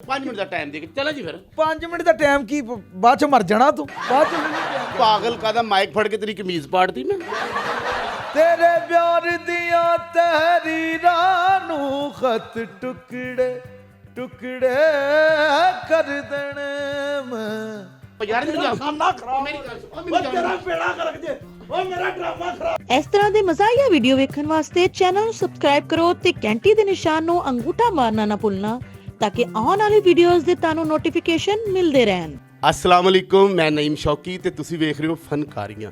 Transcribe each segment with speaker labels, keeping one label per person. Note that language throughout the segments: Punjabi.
Speaker 1: 5 ਮਿੰਟ ਦਾ ਟਾਈਮ ਦੇ ਕੇ ਚਲਾ ਜੀ ਫਿਰ
Speaker 2: 5 ਮਿੰਟ ਦਾ ਟਾਈਮ ਕੀ ਬਾਅਦ ਚ ਮਰ ਜਾਣਾ ਤੂੰ ਬਾਅਦ ਚ ਨਹੀਂ time।
Speaker 1: ਪਾਗਲ ਕਾਦਾ ਮਾਈਕ ਫੜ ਕੇ ਤੇਰੀ ਕਮੀਜ਼ ਪਾੜਦੀ ਮੈਂ
Speaker 2: ਤੇਰੇ ਪਿਆਰ ਦੀਆਂ ਤਹਿਰੀਰਾਂ ਨੂੰ ਖਤ ਟੁਕੜੇ ਟੁਕੜੇ ਕਰ ਦੇਣੇ ਮੈਂ
Speaker 1: ਉਹ ਯਾਰ ਮੇਰੀ ਗੱਲ
Speaker 2: ਖਾਨਾ ਖਰਾਬ
Speaker 1: ਮੇਰੀ ਗੱਲ ਸੁਣ,
Speaker 2: ਉਹ ਤੇਰਾ ਬੇੜਾ ਕਰ ਜੇ ਉਹ ਮੇਰਾ ਡਰਾਮਾ ਖਰਾਬ।
Speaker 3: ਇਸ ਤਰ੍ਹਾਂ ਦੇ ਮਜ਼ਾਹੀਆ ਵੀਡੀਓ ਵੇਖਣ ਵਾਸਤੇ ਚੈਨਲ ਨੂੰ ਸਬਸਕ੍ਰਾਈਬ ਕਰੋ ਤੇ ਘੰਟੀ ਦੇ ਨਿਸ਼ਾਨ ਨੂੰ ਅੰਗੂਠਾ ਮਾਰਨਾ ਨਾ ਭੁੱਲਣਾ ਤਾਂ ਕਿ ਆਉਣ ਵਾਲੀ ਵੀਡੀਓਜ਼ ਦੇ ਤੁਹਾਨੂੰ ਨੋਟੀਫਿਕੇਸ਼ਨ ਮਿਲਦੇ ਰਹਿਣ।
Speaker 1: अस्सलाम वालेकुम, मैं नईम शौकी ਤੇ ਤੁਸੀਂ ਵੇਖ ਰਹੇ ਹੋ ਫਨਕਾਰੀਆਂ।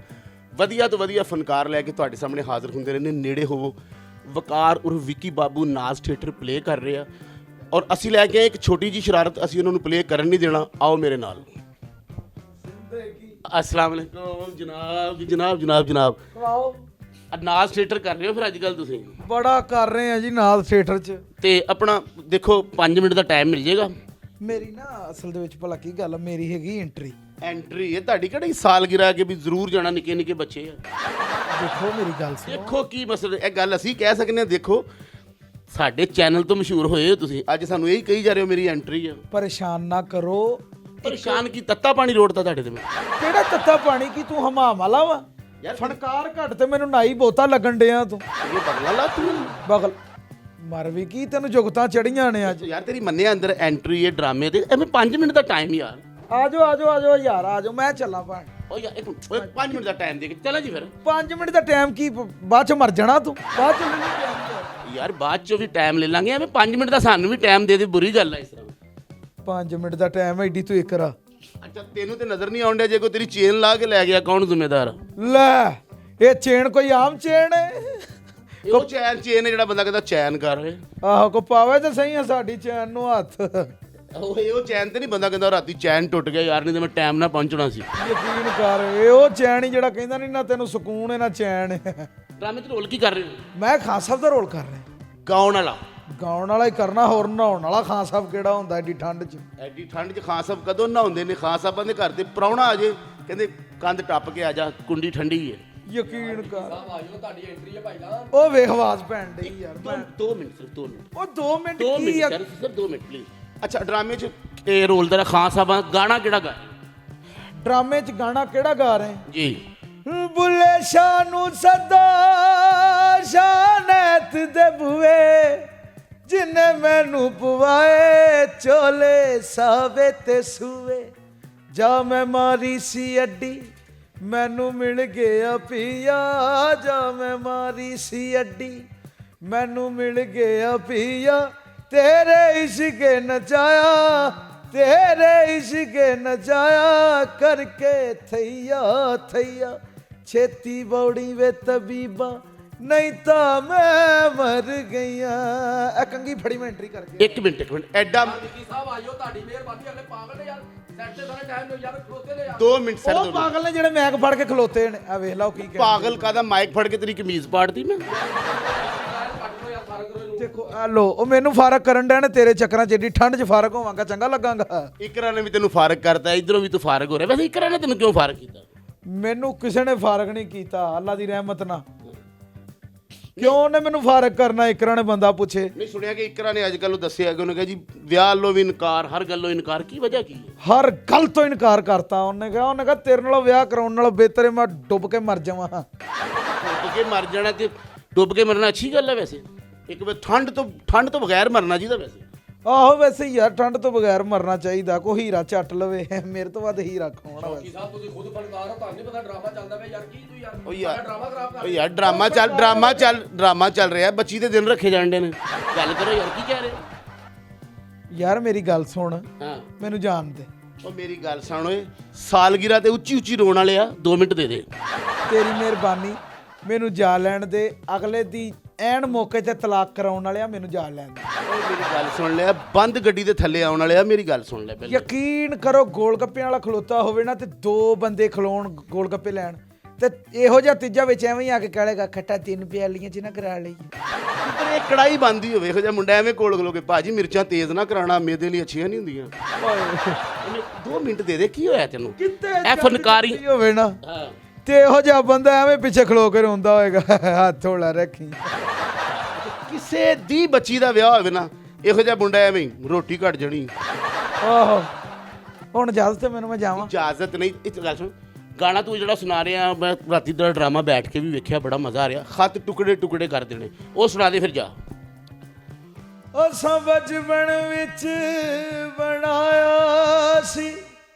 Speaker 1: ਵਧੀਆ ਤੋਂ ਵਧੀਆ ਫਨਕਾਰ ਲੈ ਕੇ ਤੁਹਾਡੇ ਸਾਹਮਣੇ ਹਾਜ਼ਰ ਹੁੰਦੇ ਰਹਿੰਦੇ। ਨੇੜੇ ਹੋਵੋ। ਵਕਾਰ ਉਰ ਵਿੱਕੀ ਬਾਬੂ ਨਾਜ਼ ਥੀਏਟਰ ਪਲੇ ਕਰ ਰਹੇ ਆ ਔਰ ਅਸੀਂ ਲੈ ਕੇ ਆਏ ਇੱਕ ਛੋਟੀ ਜੀ ਸ਼ਰਾਰਤ। ਅਸੀਂ ਉਹਨਾਂ ਨੂੰ ਪਲੇ ਕਰਨ ਨਹੀਂ ਦੇਣਾ। ਆਓ ਮੇਰੇ ਨਾਲ। अस्सलाम वालेकुम जनाब जनाब जनाब जनाब
Speaker 2: ਕਰਾਓ
Speaker 1: ਨਾਜ਼ ਥੀਏਟਰ ਕਰ ਰਹੇ ਹੋ ਫਿਰ ਅੱਜ ਕੱਲ ਤੁਸੀਂ
Speaker 2: ਬੜਾ ਕਰ ਰਹੇ ਆ ਜੀ ਨਾਲ ਥੀਏਟਰ 'ਚ।
Speaker 1: ਤੇ ਆਪਣਾ ਦੇਖੋ 5 ਮਿੰਟ ਦਾ ਟਾਈਮ ਮਿਲ ਜਾਏਗਾ।
Speaker 2: ਮੇਰੀ ਨਾ ਅਸਲ ਦੇ ਵਿੱਚ ਭਲਾ ਕੀ ਗੱਲ ਆ, ਮੇਰੀ ਹੈਗੀ ਐਂਟਰੀ।
Speaker 1: ਐਂਟਰੀ ਹੈ ਤੁਹਾਡੀ ਕਿਹੜੀ ਸਾਲਗਿਰਾ ਕੇ ਵੀ ਜ਼ਰੂਰ ਜਾਣਾ। ਨਿੱਕੇ ਨਿੱਕੇ ਬੱਚੇ ਆ।
Speaker 2: ਦੇਖੋ ਮੇਰੀ ਗੱਲ ਸੁਣੋ।
Speaker 1: ਦੇਖੋ ਕੀ ਮਸਲਾ ਇਹ ਗੱਲ ਅਸੀਂ ਕਹਿ ਸਕਦੇ ਹਾਂ। ਦੇਖੋ ਸਾਡੇ ਚੈਨਲ ਤੋਂ ਮਸ਼ਹੂਰ ਹੋਏ ਹੋ ਤੁਸੀਂ, ਅੱਜ ਸਾਨੂੰ ਇਹੀ ਕਹੀ ਜਾ ਰਹੇ ਹੋ ਮੇਰੀ ਐਂਟਰੀ ਆ।
Speaker 2: ਪਰੇਸ਼ਾਨ ਨਾ ਕਰੋ।
Speaker 1: ਪਰੇਸ਼ਾਨ ਕੀ ਤੱਤਾ ਪਾਣੀ ਰੋੜਤਾ ਤੁਹਾਡੇ ਤੇ ਮੈਂ।
Speaker 2: ਕਿਹੜਾ ਤੱਤਾ ਪਾਣੀ ਕੀ ਤੂੰ ਹਮਾਮ ਵਾਲਾ ਵਾ
Speaker 1: ਯਾਰ
Speaker 2: ਫਣਕਾਰ ਘੱਟ ਤੇ ਮੈਨੂੰ ਨਾਈ ਬਹੁਤਾ ਲੱਗਣ ਡਿਆ ਤੂੰ।
Speaker 1: ਇਹ ਬਗਲਾ ਲਾ ਤੂੰ
Speaker 2: ਬਗਲ ਮਰ ਵੀ ਕੀ ਤੈਨੂੰ ਜੁਗਤਾਂ ਚੜੀਆਂ ਨੇ ਅੱਜ।
Speaker 1: ਯਾਰ ਤੇਰੀ ਮੰਨਿਆ ਅੰਦਰ ਐਂਟਰੀ ਹੈ ਡਰਾਮੇ ਦੇ ਐਵੇਂ 5 ਮਿੰਟ ਦਾ ਟਾਈਮ ਯਾਰ।
Speaker 2: ਆਜੋ ਆਜੋ ਆਜੋ ਯਾਰ ਆਜੋ ਮੈਂ ਚੱਲਾਂ ਭਾਣ।
Speaker 1: ਓ ਯਾਰ ਇੱਕ 5 ਮਿੰਟ ਦਾ ਟਾਈਮ ਦੇ ਕੇ ਚਲਾ ਜੀ ਫਿਰ
Speaker 2: 5 ਮਿੰਟ ਦਾ ਟਾਈਮ ਕੀ ਬਾਅਦ ਚ ਮਰ ਜਾਣਾ ਤੂੰ ਬਾਅਦ ਚ ਨਹੀਂ time।
Speaker 1: ਯਾਰ ਬਾਅਦ ਚੋਂ ਵੀ ਟਾਈਮ ਲੈ ਲਾਂਗੇ। ਐਵੇਂ 5 ਮਿੰਟ ਦਾ ਸਾਨੂੰ ਵੀ ਟਾਈਮ ਦੇ ਦੇ। ਬੁਰੀ ਗੱਲ ਹੈ ਇਸ ਤਰ੍ਹਾਂ।
Speaker 2: 5 ਮਿੰਟ ਦਾ ਟਾਈਮ ਐਡੀ ਤੂੰ ਇੱਕ ਰਾ
Speaker 1: ਅੱਛਾ ਤੈਨੂੰ ਤੇ ਨਜ਼ਰ ਨਹੀਂ ਆਉਂਦਾ ਜੇ ਕੋਈ ਤੇਰੀ ਚੇਨ ਲਾ ਕੇ ਲੈ ਗਿਆ ਕੌਣ ਜ਼ਿੰਮੇਦਾਰ?
Speaker 2: ਲੈ ਇਹ ਚੇਨ ਕੋਈ ਆਮ ਚੇਨ ਹੈ।
Speaker 1: ਉਹ ਚੇਨ ਹੈ ਜਿਹੜਾ ਬੰਦਾ ਕਹਿੰਦਾ ਚੈਨ ਕਰ ਰਹੇ।
Speaker 2: ਆਹੋ ਕੋ ਪਾਵੇ ਤਾਂ ਸਹੀ ਆ ਸਾਡੀ ਚੈਨ ਨੂੰ ਹੱਥ।
Speaker 1: ਉਹ ਚੈਨ ਤੇ ਨਹੀਂ ਬੰਦਾ ਕਹਿੰਦਾ ਰਾਤੀ ਚੈਨ ਟੁੱਟ ਗਿਆ ਯਾਰ, ਨਹੀਂ ਤੇ ਮੈਂ ਟਾਈਮ ਨਾਲ ਪਹੁੰਚਣਾ ਸੀ।
Speaker 2: ਯਕੀਨ ਕਰ ਇਹ ਉਹ ਚੈਨ ਹੀ ਜਿਹੜਾ ਕਹਿੰਦਾ ਨਹੀਂ ਨਾ ਤੈਨੂੰ ਸਕੂਨ ਹੈ ਨਾ ਚੈਨ ਹੈ।
Speaker 1: ਡਰਾਮੇ 'ਚ ਰੋਲ ਕੀ ਕਰ ਰਹੇ ਹੋ?
Speaker 2: ਮੈਂ ਖਾਨ ਸਾਹਿਬ ਦਾ ਰੋਲ ਕਰ ਰਿਹਾ।
Speaker 1: ਗਾਉਣ ਵਾਲਾ।
Speaker 2: ਗਾਉਣ ਵਾਲਾ ਹੀ ਕਰਨਾ, ਹੋਰ ਨਹਾਉਣ ਵਾਲਾ ਖਾਨ ਸਾਹਿਬ ਕਿਹੜਾ ਹੁੰਦਾ ਏਡੀ ਠੰਡ 'ਚ।
Speaker 1: ਐਡੀ ਠੰਡ 'ਚ ਖਾਨ ਸਾਹਿਬ ਕਦੋਂ ਨਹਾਉਂਦੇ ਨੇ? ਖਾਨ ਸਾਹਿਬਾਂ ਦੇ ਘਰ ਤੇ ਪ੍ਰਾਹੁਣਾ ਆ ਜੇ ਕਹਿੰਦੇ ਕੰਧ ਟੱਪ ਕੇ ਆ ਜਾ, ਕੁੰਡੀ ਠੰਡੀ ਹੈ।
Speaker 2: ਯਕੀਨ ਕਰ ਉਹ ਵੇਖ ਆਵਾਜ਼ ਪੈਣ ਡਈ ਯਾਰ।
Speaker 1: 2 ਮਿੰਟ ਸਿਰਫ 2 ਮਿੰਟ
Speaker 2: ਉਹ 2 ਮਿੰਟ
Speaker 1: 2
Speaker 2: ਕੀ ਆ?
Speaker 1: ਮਿੰਟ ਸਿਰਫ 2 ਮਿੰਟ ਪਲੀਜ਼। ਅੱਛਾ ਡਰਾਮੇ 'ਚ ਇਹ ਰੋਲ ਦਾ ਖਾਨ ਸਾਹਿਬਾਂ ਗਾਣਾ ਕਿਹੜਾ ਗਾ?
Speaker 2: ਡਰਾਮੇ 'ਚ ਗਾਣਾ ਕਿਹੜਾ ਗਾ ਰਹੇ?
Speaker 1: ਜੀ
Speaker 2: ਬੁੱਲੇ ਸ਼ਾਹ ਨੂੰ ਸਦਾ ਸ਼ਾਨੈਤ ਦੇ ਬੂਏ ਜਿਨੇ ਮੈਨੂੰ ਪਵਾਏ ਚੋਲੇ ਸਾਵੇ ਤੇ ਸੂਏ ਜਾ ਮੈਂ ਮਾਰੀ ਸੀ ਅੱਡੀ ਮੈਨੂੰ ਮਿਲ ਗਿਆ ਪੀਆ ਜਾ ਮੈਂ ਮਾਰੀ ਸੀ ਅੱਡੀ ਮੈਨੂੰ ਮਿਲ ਗਿਆ ਪੀਆ ਤੇਰੇ ਇਸ਼ਕੇ ਨਚਾਇਆ ਤੇਰੇ ਇਸ਼ਕੇ ਨਚਾਇਆ ਕਰਕੇ ਥਈਆ ਥਈਆ ਛੇਤੀ ਬੌੜੀ ਵੇ ਤਬੀਬਾ ਨਹੀਂ ਤਾਂ ਮੈਂ ਮਰ ਗਈਆਂ। ਇਹ ਕੰਗੀ ਫੜੀ ਮੈਂ ਐਂਟਰੀ ਕਰਕੇ।
Speaker 1: ਇੱਕ ਮਿੰਟ ਐਡਾ
Speaker 4: ਸਾਹਿਬ ਆਇਓ ਤੁਹਾਡੀ ਮਿਹਰਬਾਨੀ। ਅਗਲੇ ਪਾਗਲ ਨੇ ਯਾਰ ਸੈੱਟ ਤੇ ਸਾਰੇ ਟਾਈਮ ਯਾਰ ਖਲੋਤੇ ਨੇ ਯਾਰ।
Speaker 1: 2 ਮਿੰਟ ਸਰ
Speaker 2: ਉਹ ਪਾਗਲ ਨੇ ਜਿਹੜੇ ਮੈਕ ਫੜ ਕੇ ਖਲੋਤੇ ਨੇ। ਆ ਵੇਖ ਲਓ ਕੀ ਕਹਿੰਦੇ।
Speaker 1: ਪਾਗਲ ਕਾਦਾ ਮਾਈਕ ਫੜ ਕੇ ਤੇਰੀ ਕਮੀਜ਼ ਪਾੜਦੀ ਮੈਂ।
Speaker 2: ਦੇਖੋ ਆ ਲੋ ਉਹ ਮੈਨੂੰ ਫਾਰਕ ਕਰਨ ਡਿਆ ਨੇ ਤੇਰੇ ਚੱਕਰਾਂ 'ਚ। ਏਡੀ ਠੰਡ 'ਚ ਫਾਰਕ ਹੋਵਾਂਗਾ ਚੰਗਾ ਲੱਗਾਂਗਾ?
Speaker 1: ਇਕਰਾ ਨੇ ਵੀ ਤੈਨੂੰ ਫਾਰਕ ਕਰਤਾ, ਇਧਰੋਂ ਵੀ ਤੂੰ ਫਾਰਕ ਹੋ ਰਿਹਾ। ਵੈਸੇ ਇਕਰਾ ਨੇ ਤੈਨੂੰ ਕਿਉਂ ਫਾਰਕ ਕੀਤਾ?
Speaker 2: ਮੈਨੂੰ ਕਿਸੇ ਨੇ ਫਾਰਕ ਨਹੀਂ ਕੀਤਾ ਅੱਲਾ ਦੀ ਰਹਿਮਤ ਨਾਲ। ਕਿਉਂ ਉਹਨੇ ਮੈਨੂੰ ਫਾਰਕ ਕਰਨਾ? ਇਕਰਾ ਨੇ ਬੰਦਾ ਪੁੱਛੇ।
Speaker 1: ਨਹੀਂ ਸੁਣਿਆ ਕਿ ਇਕਰਾ ਨੇ ਅੱਜ ਕੱਲ੍ਹ ਨੂੰ ਦੱਸਿਆ ਕਿ ਉਹਨੇ ਕਿਹਾ ਜੀ ਵਿਆਹ ਲੋ ਵੀ ਇਨਕਾਰ, ਹਰ ਗੱਲੋਂ ਇਨਕਾਰ। ਕੀ ਵਜ੍ਹਾ ਕੀ ਹੈ?
Speaker 2: ਹਰ ਗੱਲ ਤੋਂ ਇਨਕਾਰ ਕਰਤਾ ਉਹਨੇ ਕਿਹਾ ਤੇਰੇ ਨਾਲੋਂ ਵਿਆਹ ਕਰਾਉਣ ਨਾਲੋਂ ਬਿਹਤਰ ਹੈ ਮੈਂ ਡੁੱਬ ਕੇ ਮਰ ਜਾਵਾਂ।
Speaker 1: ਡੁੱਬ ਕੇ ਮਰ ਜਾਣਾ ਤੇ ਡੁੱਬ ਕੇ ਮਰਨਾ ਅੱਛੀ ਗੱਲ ਹੈ ਵੈਸੇ। ਇੱਕ ਵੇ ਠੰਡ ਤੋਂ ਬਗੈਰ ਮਰਨਾ ਚਾਹੀਦਾ ਵੈਸੇ।
Speaker 2: ਆਹੋ ਵੈਸੇ ਯਾਰ ਠੰਡ ਤੋਂ ਬਗੈਰ ਮਰਨਾ ਚਾਹੀਦਾ। ਕੋਈ ਹੀਰਾ ਚੱਟ ਲਵੇ ਮੇਰੇ ਤੋਂ ਵੱਧ ਹੀਰਾ ਖਾਉਣਾ ਵੈਸੇ।
Speaker 4: ਸਾਹਿਬ ਤੁਸੀਂ ਖੁਦ ਫਨਕਾਰ ਹੋ, ਤੁਹਾਨੂੰ ਨਹੀਂ ਪਤਾ ਡਰਾਮਾ ਚੱਲਦਾ ਪਿਆ ਯਾਰ। ਕੀ ਤੂੰ ਯਾਰ
Speaker 1: ਉਹ ਯਾਰ
Speaker 4: ਡਰਾਮਾ ਖਰਾਬ ਕਰ
Speaker 1: ਉਹ ਯਾਰ ਡਰਾਮਾ ਚੱਲ ਰਿਹਾ। ਬੱਚੀ ਦੇ ਦਿਨ ਰੱਖੇ ਜਾਂਦੇ ਨੇ। ਗੱਲ ਕਰੋ ਯਾਰ ਕੀ ਕਹਿ ਰਹੇ ਹੋ?
Speaker 2: ਯਾਰ ਮੇਰੀ ਗੱਲ ਸੁਣ
Speaker 1: ਹਾਂ
Speaker 2: ਮੈਨੂੰ ਜਾਣ ਦੇ।
Speaker 1: ਉਹ ਮੇਰੀ ਗੱਲ ਸੁਣ ਓਏ, ਸਾਲਗਿਰਾ ਤੇ ਉੱਚੀ ਉੱਚੀ ਰੋਣ ਵਾਲੇ ਆ। 2 ਮਿੰਟ ਦੇ ਦੇ।
Speaker 2: ਤੇਰੀ ਮਿਹਰਬਾਨੀ ਮੈਨੂੰ ਜਾ ਲੈਣ ਦੇ। ਅਗਲੇ ਦੀ ਐਨ ਮੌਕੇ ਤੇ ਤਲਾਕ ਕਰਾਉਣ ਵਾਲੇ ਆ ਮੈਨੂੰ ਜਾ ਲੈਣ ਦੇ।
Speaker 1: ਓਏ ਮੇਰੀ ਗੱਲ ਸੁਣ ਲਿਆ। ਬੰਦ ਗੱਡੀ ਦੇ ਥੱਲੇ ਆਉਣ ਵਾਲੇ ਆ। ਮੇਰੀ ਗੱਲ ਸੁਣ ਲੈ ਪਹਿਲਾਂ।
Speaker 2: ਯਕੀਨ ਕਰੋ ਗੋਲ ਗੱਪਿਆਂ ਵਾਲਾ ਖਲੋਤਾ ਹੋਵੇ ਨਾ ਤੇ 2 ਬੰਦੇ ਖਲੋਣ ਗੋਲ ਗੱਪੇ ਲੈਣ ਤੇ ਇਹੋ ਜਿਹਾ ਤੀਜਾ ਵਿੱਚ ਐਵੇਂ ਹੀ ਆ ਕੇ ਕਹੇਗਾ ਖੱਟਾ 3 ਪਿਆਲੀਆਂ ਚ ਨਾ ਕਰਾ ਲਈ।
Speaker 1: ਪਰ ਇਹ ਕੜਾਈ ਬੰਦੀ ਹੋਵੇ ਇਹੋ ਜਿਹਾ ਮੁੰਡਾ ਐਵੇਂ ਕੋਲ ਖਲੋ ਕੇ ਭਾਜੀ ਮਿਰਚਾਂ ਤੇਜ਼ ਨਾ ਕਰਾਣਾ, ਮੇਰੇ ਲਈ ਅੱਛੀਆਂ ਨਹੀਂ ਹੁੰਦੀਆਂ। ਉਹਨੇ 2 ਮਿੰਟ ਦੇ ਦੇ। ਕੀ ਹੋਇਆ ਤੈਨੂੰ? ਇਹ ਫਨਕਾਰੀ
Speaker 2: ਹੋਵੇ ਨਾ
Speaker 1: ਹਾਂ
Speaker 2: ਤੇ ਇਹੋ ਜਿਹਾ ਬੰਦਾ ਐਵੇਂ ਪਿੱਛੇ ਖਲੋ ਕੇ ਰੋਂਦਾ ਹੋਏਗਾ ਹੱਥ ਹੌਲਾ ਰੱਖੀ।
Speaker 1: ਕਿਸੇ ਦੀ ਬੱਚੀ ਦਾ ਵਿਆਹ ਹੋਵੇ ਨਾ ਇਹੋ ਜਿਹਾ ਮੁੰਡਾ ਐਵੇਂ ਰੋਟੀ ਘਟ ਜਾਣੀ।
Speaker 2: ਆਹੋ ਹੁਣ ਇਜਾਜ਼ਤ ਹੈ ਮੈਨੂੰ, ਮੈਂ ਜਾਵਾਂ।
Speaker 1: ਇਜਾਜ਼ਤ ਨਹੀਂ, ਇਹ ਗੱਲ ਸੁਣ। ਗਾਣਾ ਤੂੰ ਜਿਹੜਾ ਸੁਣਾ ਰਿਹਾ, ਮੈਂ ਰਾਤੀ ਦਾ ਡਰਾਮਾ ਬੈਠ ਕੇ ਵੀ ਵੇਖਿਆ, ਬੜਾ ਮਜ਼ਾ ਆ ਰਿਹਾ। ਖੱਤ ਟੁਕੜੇ ਟੁਕੜੇ ਕਰ ਦੇਣੇ, ਉਹ ਸੁਣਾ ਦੇ ਫਿਰ ਜਾ।
Speaker 2: ਅਸਾਂ ਬਚਪਨ ਵਿੱਚ ਬਣਾਇਆ ਸੀ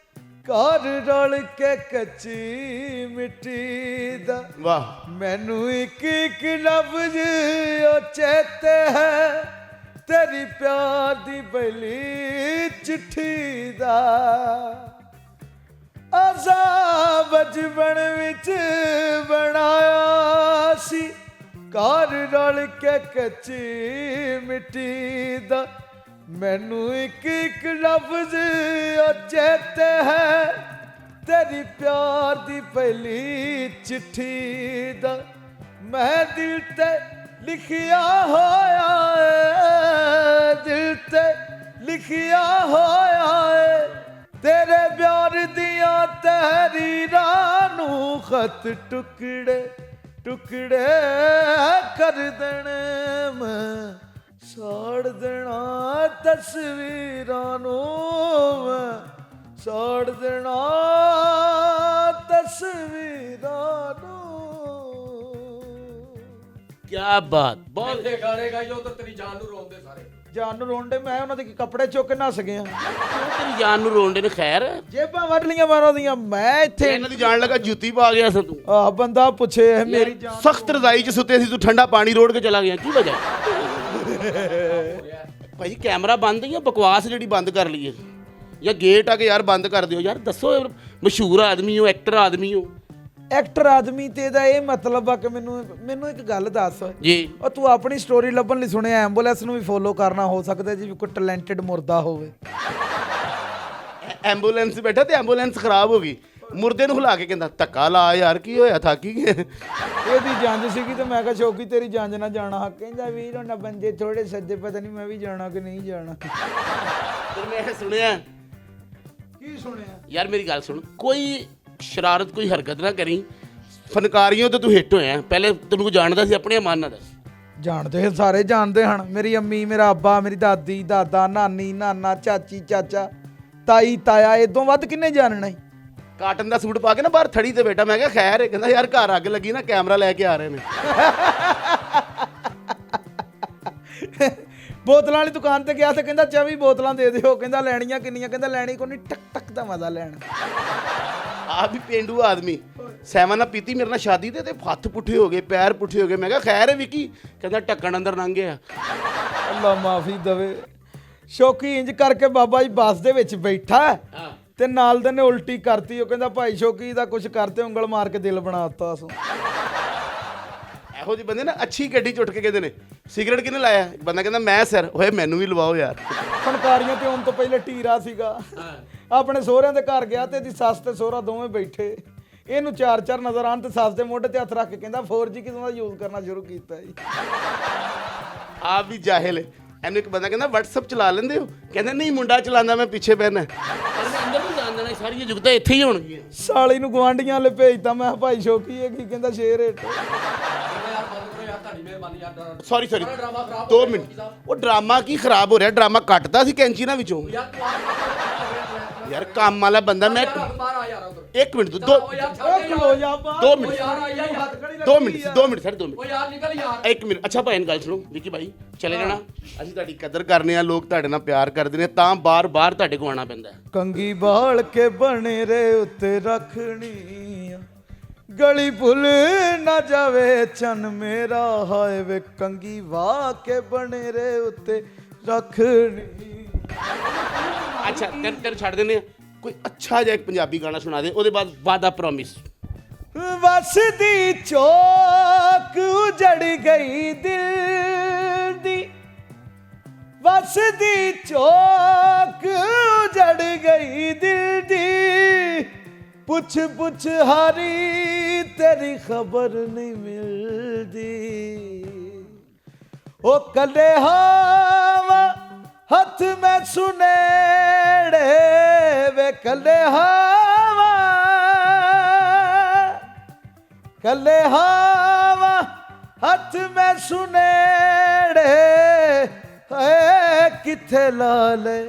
Speaker 2: ਘਰ ਰਲ ਕੇ ਕੱਚੀ ਮਿੱਟੀ ਦਾ।
Speaker 1: ਵਾਹ।
Speaker 2: ਮੈਨੂੰ ਇੱਕ ਇੱਕ ਲਫ਼ਜ਼ ਉਹ ਚੇਤੇ ਹੈ ਤੇਰੀ ਪਿਆਰ ਦੀ ਪਹਿਲੀ ਚਿੱਠੀ ਦਾ। ਅਸਾਂ ਬਚਪਨ ਵਿੱਚ ਬਣਾਇਆ ਸੀ ਘਰ ਰਲ ਕੇ ਕੱਚੀ ਮਿੱਟੀ ਦਾ। ਮੈਨੂੰ ਇੱਕ ਇੱਕ ਲਫ਼ਜ਼ ਚੇਤੇ ਹੈ ਤੇਰੀ ਪਿਆਰ ਦੀ ਪਹਿਲੀ ਚਿੱਠੀ ਦਾ। ਮੈਂ ਦਿਲ ਤੇ ਲਿਖਿਆ ਹੋਇਆ ਏ, ਦਿਲ ਤੇ ਲਿਖਿਆ ਹੋਇਆ ਏ ਤੇਰੇ ਪਿਆਰ ਦੀਆਂ ਤਹਿਰੀਰਾਂ ਨੂੰ ਖਤ ਟੁਕੜੇ ਟੁਕੜੇ ਕਰ ਦੇਣੇ, ਮੈਂ ਸਾੜ ਦੇਣਾ ਤਸਵੀਰਾਂ ਨੂੰ, ਮੈਂ ਸਾੜ ਦੇਣਾ ਤਸਵੀਰਾਂ ਨੂੰ।
Speaker 1: ਕੀ ਬਾਤ, ਬਹੁਤ।
Speaker 4: ਬੰਦੇ ਗਾਣੇ ਗਾਈਓ ਤਾਂ ਤੇਰੀ ਜਾਨ ਨੂੰ ਰੋਂਦੇ ਸਾਰੇ।
Speaker 2: ਜਾਨ ਨੂੰ ਰੋਂਡੇ, ਮੈਂ ਉਹਨਾਂ ਦੇ ਕੱਪੜੇ ਚੁੱਕ ਕੇ ਨੱਸ ਗਿਆ।
Speaker 1: ਕਿਉਂ ਤੇਰੀ ਜਾਨ ਨੂੰ ਰੋਂਦੇ ਨੇ? ਖੈਰ,
Speaker 2: ਜੇਬਾਂ ਵੱਢ ਲੀਆਂ ਮਾਰਾਂ ਦੀਆਂ। ਮੈਂ ਇੱਥੇ
Speaker 1: ਇਹਨਾਂ ਦੀ ਜਾਣ ਲੱਗਾ ਜੁੱਤੀ ਪਾ ਗਿਆ ਸੀ ਤੂੰ।
Speaker 2: ਆ ਬੰਦਾ ਪੁੱਛੇ ਮੇਰੀ ਜਾਨ
Speaker 1: ਸਖਤ ਰਜ਼ਾਈ 'ਚ ਸੁੱਤੇ ਸੀ, ਤੂੰ ਠੰਡਾ ਪਾਣੀ ਰੋੜ ਕੇ ਚਲਾ ਗਿਆ, ਕੀ ਵਜ੍ਹਾ? ਭਾਈ ਕੈਮਰਾ ਬੰਦ ਜਾਂ ਬਕਵਾਸ ਜਿਹੜੀ ਬੰਦ ਕਰ ਲਈਏ, ਜਾਂ ਗੇਟ ਆ ਕੇ ਯਾਰ ਬੰਦ ਕਰ ਦਿਓ ਯਾਰ। ਦੱਸੋ, ਮਸ਼ਹੂਰ ਆਦਮੀ ਹੋ, ਐਕਟਰ ਆਦਮੀ ਹੋ।
Speaker 2: ਐਕਟਰ ਆਦਮੀ ਤੇ ਇਹਦਾ ਇਹ ਮਤਲਬ ਆ ਕਿ ਮੈਨੂੰ ਇੱਕ ਗੱਲ ਦੱਸ
Speaker 1: ਜੀ।
Speaker 2: ਉਹ ਤੂੰ ਆਪਣੀ ਸਟੋਰੀ ਲੱਭਣ ਲਈ ਸੁਣਿਆ ਐਂਬੂਲੈਂਸ ਨੂੰ ਵੀ ਫੋਲੋ ਕਰਨਾ ਹੋ ਸਕਦਾ ਜੀ, ਕੋਈ ਟੈਲੈਂਟਡ ਮੁਰਦਾ ਹੋਵੇ।
Speaker 1: ਐਂਬੂਲੈਂਸ ਬੈਠਾ ਤੇ ਐਂਬੂਲੈਂਸ ਖਰਾਬ ਹੋ ਗਈ, ਮੁਰਦੇ ਨੂੰ ਹਿਲਾ ਕੇ ਕਹਿੰਦਾ ਧੱਕਾ ਲਾ ਯਾਰ, ਕੀ ਹੋਇਆ, ਥੱਕੀ ਗਏ।
Speaker 2: ਇਹਦੀ ਜੰਜ ਸੀਗੀ ਤੇ ਮੈਂ ਕਿਹਾ ਸ਼ੌਕੀ ਤੇਰੀ ਜੰਜ ਨਾ ਜਾਣਾ। ਕਹਿੰਦਾ ਵੀਰ ਉਹਨਾਂ ਬੰਦੇ ਥੋੜੇ ਸੱਜੇ, ਪਤਾ ਨਹੀਂ ਮੈਂ ਵੀ ਜਾਣਾ ਕਿ ਨਹੀਂ ਜਾਣਾ।
Speaker 1: ਫਿਰ ਮੈਂ ਸੁਣਿਆ।
Speaker 2: ਕੀ ਸੁਣਿਆ
Speaker 1: ਯਾਰ ਮੇਰੀ ਗੱਲ ਸੁਣ, ਕੋਈ ਸ਼ਰਾਰਤ, ਕੋਈ ਹਰਕਤ ਨਾ ਕਰੀ। ਫਨਕਾਰੀਆਂ ਤੋਂ ਤੂੰ ਹਿੱਟ ਹੋਇਆ, ਪਹਿਲੇ ਤੈਨੂੰ ਕੋਈ ਜਾਣਦਾ ਸੀ? ਆਪਣੇ ਮਾਨ ਨਾਲ ਦੱਸ।
Speaker 2: ਜਾਣਦੇ ਸਾਰੇ ਜਾਣਦੇ ਹਨ, ਮੇਰੀ ਅੰਮੀ, ਮੇਰਾ ਅੱਬਾ, ਮੇਰੀ ਦਾਦੀ, ਦਾਦਾ, ਨਾਨੀ, ਨਾਨਾ, ਚਾਚੀ, ਚਾਚਾ, ਤਾਈ, ਤਾਇਆ, ਇਦੋਂ ਵੱਧ ਕਿੰਨੇ ਜਾਣਨਾ ਈ।
Speaker 1: ਕਾਟਨ ਦਾ ਸੂਟ ਪਾ ਕੇ ਨਾ ਬਾਹਰ ਥੜੀ ਤੇ ਬੈਠਾ, ਮੈਂ ਕਿਹਾ ਖੈਰ ਹੈ? ਕਹਿੰਦਾ ਯਾਰ ਘਰ ਅੱਗ ਲੱਗੀ ਨਾ, ਕੈਮਰਾ ਲੈ ਕੇ ਆ ਰਹੇ ਨੇ।
Speaker 2: ਬੋਤਲਾਂ ਵਾਲੀ ਦੁਕਾਨ ਤੇ ਗਿਆ ਤੇ ਕਹਿੰਦਾ 24 ਬੋਤਲਾਂ ਦੇ ਦਿਓ। ਕਹਿੰਦਾ ਲੈਣੀਆਂ ਕਿੰਨੀਆਂ? ਕਹਿੰਦਾ ਲੈਣੀ ਕੋਈ ਨਹੀਂ, ਟਕ ਟਕ ਦਾ ਮਜ਼ਾ ਲੈਣਾ।
Speaker 1: ਆ ਵੀ ਪੇਂਡੂ ਆਦਮੀ, ਸੈਵਨ ਨਾ ਪੀਤੀ ਮੇਰੇ ਨਾਲ ਸ਼ਾਦੀ ਤੇ ਹੱਥ ਪੁੱਠੇ ਹੋ ਗਏ, ਪੈਰ ਪੁੱਠੇ ਹੋ ਗਏ। ਮੈਂ ਕਿਹਾ ਖੈਰ ਹੈ ਵਿੱਕੀ? ਕਹਿੰਦਾ ਢੱਕਣ ਅੰਦਰ ਲੰਘ ਗਿਆ।
Speaker 2: ਅੱਲਾ ਮਾਫੀ ਦਵੇ। ਸ਼ੌਕੀ ਇੰਜ ਕਰਕੇ ਬਾਬਾ ਜੀ ਬੱਸ ਦੇ ਵਿੱਚ ਬੈਠਾ ਤੇ ਨਾਲ ਦੇ ਨੇ ਉਲਟੀ ਕਰਤੀ। ਉਹ ਕਹਿੰਦਾ ਭਾਈ ਸ਼ੌਕੀ ਦਾ ਕੁਝ ਕਰਤੇ, ਉਂਗਲ ਮਾਰ ਕੇ ਦਿਲ ਬਣਾ ਦਿੱਤਾ ਸੋ।
Speaker 1: ਇਹੋ ਜਿਹੇ ਬੰਦੇ ਨਾ ਅੱਛੀ ਗੱਡੀ 'ਚ ਉੱਠ ਕੇ ਕਹਿੰਦੇ ਨੇ ਸਿਗਰਟ ਕਿਹਨੇ ਲਾਇਆ? ਬੰਦਾ ਕਹਿੰਦਾ ਮੈਂ ਸਰ। ਓਏ ਮੈਨੂੰ ਵੀ ਲਵਾਓ ਯਾਰ।
Speaker 2: ਫਨਕਾਰੀਆਂ ਤੇ ਆਉਣ ਤੋਂ ਪਹਿਲੇ ਟੀਰਾ ਸੀਗਾ, ਆਪਣੇ ਸਹੁਰਿਆਂ ਦੇ ਘਰ ਗਿਆ ਤੇ ਇਹਦੀ ਸੱਸ ਤੇ ਸਹੁਰਾ ਦੋਵੇਂ ਬੈਠੇ। ਇਹਨੂੰ ਚਾਰ ਚਾਰ ਨਜ਼ਰ ਆਉਣ ਤੇ ਸੱਸ ਦੇ ਮੋਢੇ ਤੇ ਹੱਥ ਰੱਖ ਕੇ ਕਹਿੰਦਾ 4G ਕਿਦੋਂ ਦਾ ਯੂਜ਼ ਕਰਨਾ ਸ਼ੁਰੂ ਕੀਤਾ ਜੀ।
Speaker 1: ਆਪ ਵੀ ਜਾਹਿਲ ਹੈ। ਇਹਨੂੰ ਇੱਕ ਬੰਦਾ ਕਹਿੰਦਾ WhatsApp ਚਲਾ ਲੈਂਦੇ ਹੋ? ਕਹਿੰਦਾ ਨਹੀਂ ਮੁੰਡਾ ਚਲਾਉਂਦਾ, ਮੈਂ ਪਿੱਛੇ ਬਹਿਣਾ। ਅੰਦਰ ਨਹੀਂ ਜਾਣ ਦੇਣਾ, ਸਾਰੀਆਂ ਜੁਗਤਾਂ ਇੱਥੇ ਹੀ ਹੋਣਗੀਆਂ।
Speaker 2: ਸਾਲੀ ਨੂੰ ਗਵਾਂਢੀਆਂ ਲੈ ਭੇਜਤਾ। ਮੈਂ ਭਾਈ ਸ਼ੌਕੀ ਹੈ ਕੀ? ਕਹਿੰਦਾ ਸ਼ੇਰ ਹੇਠ।
Speaker 4: ਯਾਰ ਬੰਦ ਕਰੋ ਯਾਰ, ਤੁਹਾਡੀ ਮਿਹਰਬਾਨੀ ਯਾਰ।
Speaker 1: ਸੌਰੀ
Speaker 4: ਡਰਾਮਾ ਖਰਾਬ
Speaker 1: 2 ਮਿੰਟ। ਉਹ ਡਰਾਮਾ ਕੀ ਖਰਾਬ ਹੋ ਰਿਹਾ? ਡਰਾਮਾ ਕੱਟਦਾ ਸੀ ਕੈਂਚੀ ਨਾਲ ਵਿੱਚੋਂ।
Speaker 4: ਯਾਰ ਤੂੰ ਆ
Speaker 1: ਯਾਰ ਕੰਮ ਵਾਲਾ ਬੰਦਾ। ਮੈਂ
Speaker 4: ਬਾਹਰ ਆ ਯਾਰ ਉਧਰ।
Speaker 1: 1 ਮਿੰਟ, 2
Speaker 4: ਯਾਰ ਛੱਡ ਦੇ
Speaker 2: ਖਲੋ ਜਾ ਬਾਹਰ।
Speaker 1: 2 ਮਿੰਟ,
Speaker 4: ਯਾਰ ਆਈ ਹੱਥ
Speaker 1: 2 ਮਿੰਟ ਸਰ, 2 ਮਿੰਟ।
Speaker 4: ਓ ਯਾਰ ਨਿਕਲ ਯਾਰ।
Speaker 1: 1 ਮਿੰਟ। ਅੱਛਾ ਭਾਈ ਗੱਲ ਸੁਣੋ ਵਿੱਕੀ ਭਾਈ, ਚਲੇ ਜਾਣਾ। ਅਸੀਂ ਤੁਹਾਡੀ ਕਦਰ ਕਰਨੇ ਆ, ਲੋਕ ਤੁਹਾਡੇ ਨਾਲ ਪਿਆਰ ਕਰਦੇ ਨੇ, ਤਾਂ ਬਾਰ-ਬਾਰ ਤੁਹਾਡੇ ਕੋਲ ਆਉਣਾ ਪੈਂਦਾ।
Speaker 2: ਕੰਗੀ ਬਾਲ ਕੇ ਬਣੇ ਰੇ ਉੱਤੇ ਰੱਖਣੀ ਆ, ਗਲੀ ਭੁੱਲ ਨਾ ਜਾਵੇ ਚੰਨ ਮੇਰਾ। ਹਾਏ ਵੇ ਕੰਗੀ ਵਾਹ ਕੇ ਬਣੇ ਰੇ ਉੱਤੇ ਰੱਖਣੀ।
Speaker 1: ਅੱਛਾ ਤੈਨੂੰ ਛੱਡ ਦਿੰਦੇ ਆ। ਕੋਈ ਅੱਛਾ ਜਿਹਾ ਇੱਕ ਪੰਜਾਬੀ ਗਾਣਾ ਸੁਣਾ ਦੇ, ਉਹਦੇ ਬਾਅਦ ਵਾਦਾ ਪ੍ਰੋਮਿਸ।
Speaker 2: ਵਸਦੀ ਚੌਕ ਉਜੜ ਗਈ ਦਿਲ ਦੀ, ਵਸਦੀ ਚੌਕ ਉਜੜ ਗਈ ਦਿਲ ਦੀ। ਪੁੱਛ ਪੁੱਛ ਹਾਰੀ ਤੇਰੀ ਖਬਰ ਨਹੀਂ ਮਿਲਦੀ। ਉਹ ਕੱਲੇ ਹਵਾ ਹੱਥ ਮੈਂ ਸੁਨੇੜੇ ਵੇ, ਕੱਲੇ ਹਵਾ, ਕੱਲੇ ਹਵਾ ਹੱਥ ਮੈਂ ਸੁਨੇੜੇ। ਹੈ ਕਿੱਥੇ ਲਾ ਲੈ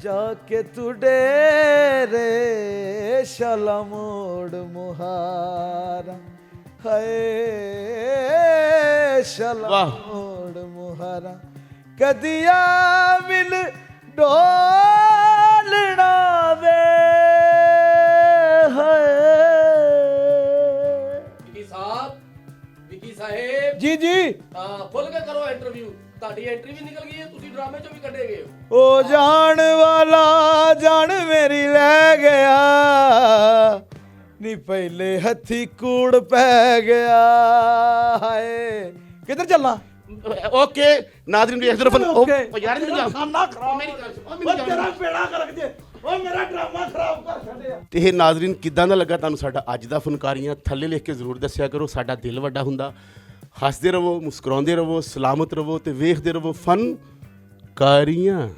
Speaker 2: ਜਾਕੇ ਤੂੰ ਡੇਰੇ ਸ਼ਾਲਾ ਮੋੜ ਮੁਹਾਰਾ ਹਾਏ ਸ਼ਾਲਾ
Speaker 1: ਵਾਹ।
Speaker 2: ਮੋੜ ਮੁਹਾਰਾ ਕਦੀਆ ਮਿਲ ਡੋਲਣਾ ਵੇ ਹਾਏ
Speaker 4: ਵਿੱਕੀ ਸਾਹਿਬ
Speaker 2: ਜੀ ਜੀ
Speaker 4: ਖੁੱਲ ਕੇ ਕਰੋ ਇੰਟਰਵਿਊ। ਤੁਹਾਡੀ ਐਂਟਰੀ ਵੀ ਨਿਕਲ ਗਈ ਹੈ, ਤੁਸੀਂ ਡਰਾਮੇ ਚੋਂ ਵੀ ਕੱਢੇ ਗਏ ਹੋ।
Speaker 2: ਉਹ ਜਾਣ ਵਾਲਾ ਜਾਨ ਮੇਰੀ ਲੈ ਗਿਆ ਨੀ ਪਹਿਲੇ ਹੱਥੀ ਕੂੜ ਪੈ ਗਿਆ ਹਾਏ ਕਿੱਧਰ ਚੱਲਾਂ
Speaker 1: ਓਕੇ ਨਾਜ਼ਰੀਨ ਵੀ ਇਧਰ ਫਨ
Speaker 2: ਓਕੇ।
Speaker 1: ਯਾਰ ਇਹਨੂੰ ਜਾ
Speaker 2: ਖਾਨਾ ਖਰਾਬ
Speaker 1: ਮੇਰੀ ਗੱਲ ਸੁਣ,
Speaker 2: ਓ ਤੇਰਾ ਪੇੜਾ ਕਰ ਦੇ ਓ ਮੇਰਾ ਡਰਾਮਾ ਖਰਾਬ ਕਰ ਛੱਡਿਆ
Speaker 1: ਤੇ ਇਹ ਨਾਜ਼ਰੀਨ ਕਿੱਦਾਂ ਦਾ ਲੱਗਾ ਤੁਹਾਨੂੰ ਸਾਡਾ ਅੱਜ ਦਾ ਫਨਕਾਰੀਆਂ ਥੱਲੇ ਲਿਖ ਕੇ ਜ਼ਰੂਰ ਦੱਸਿਆ ਕਰੋ। ਸਾਡਾ ਦਿਲ ਵੱਡਾ ਹੁੰਦਾ। ਹੱਸਦੇ ਰਹੋ, ਮੁਸਕਰਾਉਂਦੇ ਰਹੋ, ਸਲਾਮਤ ਰਹੋ ਤੇ ਵੇਖਦੇ ਰਹੋ ਫਨਕਾਰੀਆਂ।